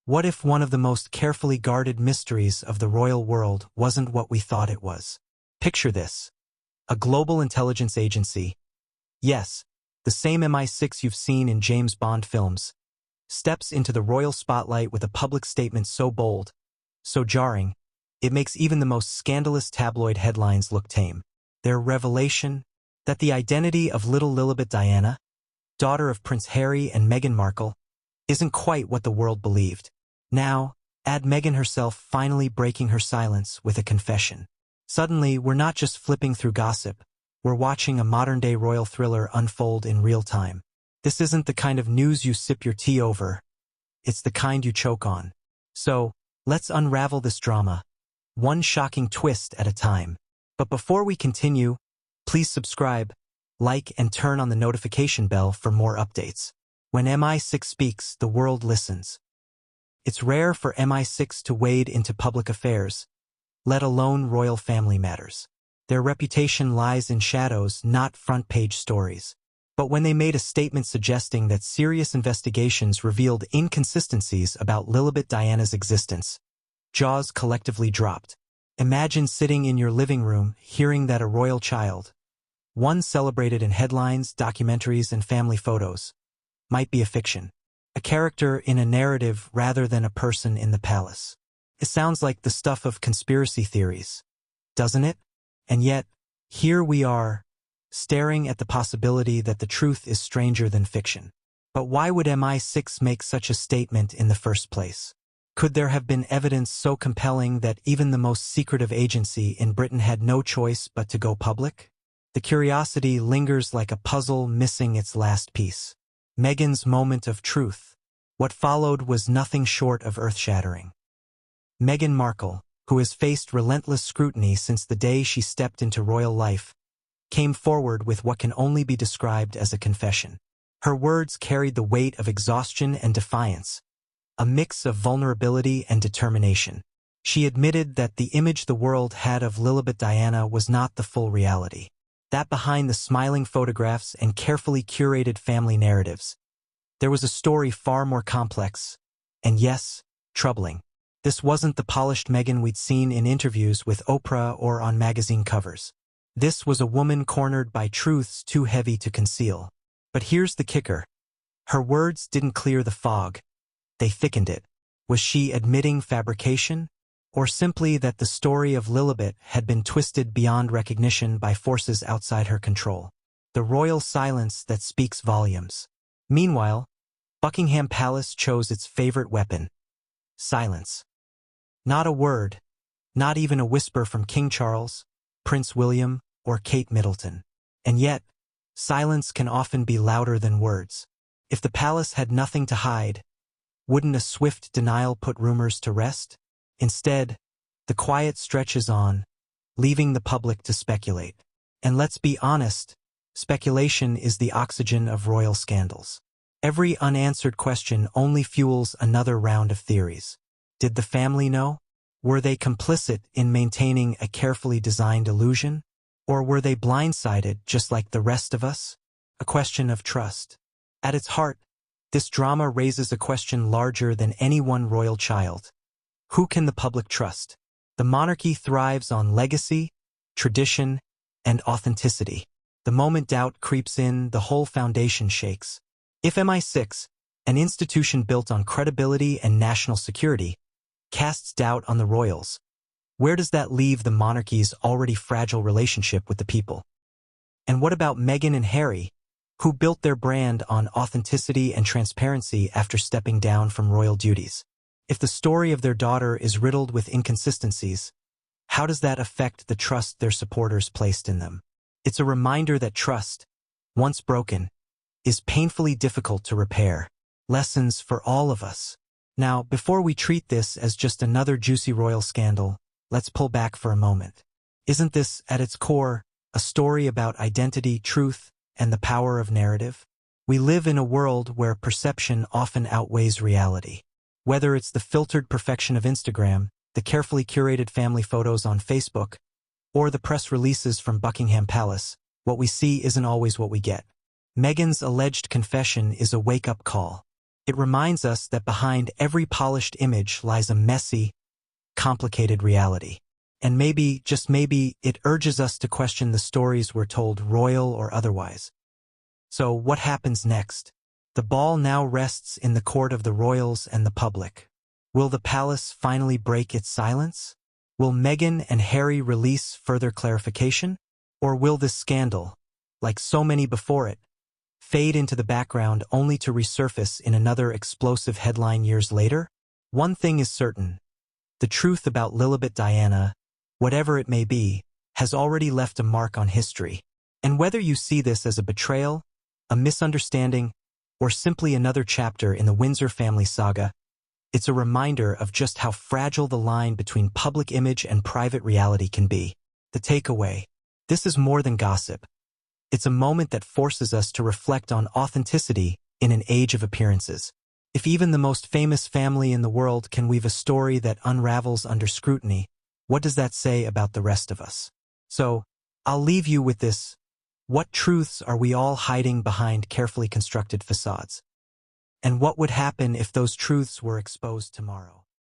What if one of the most carefully guarded mysteries of the royal world wasn't what we thought it was? Picture this. A global intelligence agency, yes, the same MI6 you've seen in James Bond films, steps into the royal spotlight with a public statement so bold, so jarring, it makes even the most scandalous tabloid headlines look tame. Their revelation that the identity of little Lilibet Diana, daughter of Prince Harry and Meghan Markle, isn't quite what the world believed. Now, add Meghan herself finally breaking her silence with a confession. Suddenly, we're not just flipping through gossip, we're watching a modern-day royal thriller unfold in real time. This isn't the kind of news you sip your tea over, it's the kind you choke on. So, let's unravel this drama, one shocking twist at a time. But before we continue, please subscribe, like, and turn on the notification bell for more updates. When MI6 speaks, the world listens. It's rare for MI6 to wade into public affairs, let alone royal family matters. Their reputation lies in shadows, not front-page stories. But when they made a statement suggesting that serious investigations revealed inconsistencies about Lilibet Diana's existence, jaws collectively dropped. Imagine sitting in your living room, hearing that a royal child, one celebrated in headlines, documentaries, and family photos, might be a fiction, a character in a narrative rather than a person in the palace. It sounds like the stuff of conspiracy theories, doesn't it? And yet, here we are, staring at the possibility that the truth is stranger than fiction. But why would MI6 make such a statement in the first place? Could there have been evidence so compelling that even the most secretive agency in Britain had no choice but to go public? The curiosity lingers like a puzzle missing its last piece. Meghan's moment of truth. What followed was nothing short of earth-shattering. Meghan Markle, who has faced relentless scrutiny since the day she stepped into royal life, came forward with what can only be described as a confession. Her words carried the weight of exhaustion and defiance, a mix of vulnerability and determination. She admitted that the image the world had of Lilibet Diana was not the full reality. That behind the smiling photographs and carefully curated family narratives, there was a story far more complex, and yes, troubling. This wasn't the polished Meghan we'd seen in interviews with Oprah or on magazine covers. This was a woman cornered by truths too heavy to conceal. But here's the kicker. Her words didn't clear the fog. They thickened it. Was she admitting fabrication? Or simply that the story of Lilibet had been twisted beyond recognition by forces outside her control? The royal silence that speaks volumes. Meanwhile, Buckingham Palace chose its favorite weapon: silence. Not a word, not even a whisper from King Charles, Prince William, or Kate Middleton. And yet, silence can often be louder than words. If the palace had nothing to hide, wouldn't a swift denial put rumors to rest? Instead, the quiet stretches on, leaving the public to speculate. And let's be honest, speculation is the oxygen of royal scandals. Every unanswered question only fuels another round of theories. Did the family know? Were they complicit in maintaining a carefully designed illusion? Or were they blindsided just like the rest of us? A question of trust. At its heart, this drama raises a question larger than any one royal child. Who can the public trust? The monarchy thrives on legacy, tradition, and authenticity. The moment doubt creeps in, the whole foundation shakes. If MI6, an institution built on credibility and national security, casts doubt on the royals, where does that leave the monarchy's already fragile relationship with the people? And what about Meghan and Harry, who built their brand on authenticity and transparency after stepping down from royal duties? If the story of their daughter is riddled with inconsistencies, how does that affect the trust their supporters placed in them? It's a reminder that trust, once broken, is painfully difficult to repair. Lessons for all of us. Now, before we treat this as just another juicy royal scandal, let's pull back for a moment. Isn't this, at its core, a story about identity, truth, and the power of narrative? We live in a world where perception often outweighs reality. Whether it's the filtered perfection of Instagram, the carefully curated family photos on Facebook, or the press releases from Buckingham Palace, what we see isn't always what we get. Meghan's alleged confession is a wake-up call. It reminds us that behind every polished image lies a messy, complicated reality. And maybe, just maybe, it urges us to question the stories we're told, royal or otherwise. So what happens next? The ball now rests in the court of the royals and the public. Will the palace finally break its silence? Will Meghan and Harry release further clarification? Or will this scandal, like so many before it, fade into the background only to resurface in another explosive headline years later? One thing is certain. The truth about Lilibet Diana, whatever it may be, has already left a mark on history. And whether you see this as a betrayal, a misunderstanding, or simply another chapter in the Windsor family saga, it's a reminder of just how fragile the line between public image and private reality can be. The takeaway: this is more than gossip. It's a moment that forces us to reflect on authenticity in an age of appearances. If even the most famous family in the world can weave a story that unravels under scrutiny, what does that say about the rest of us? So, I'll leave you with this. What truths are we all hiding behind carefully constructed facades? And what would happen if those truths were exposed tomorrow?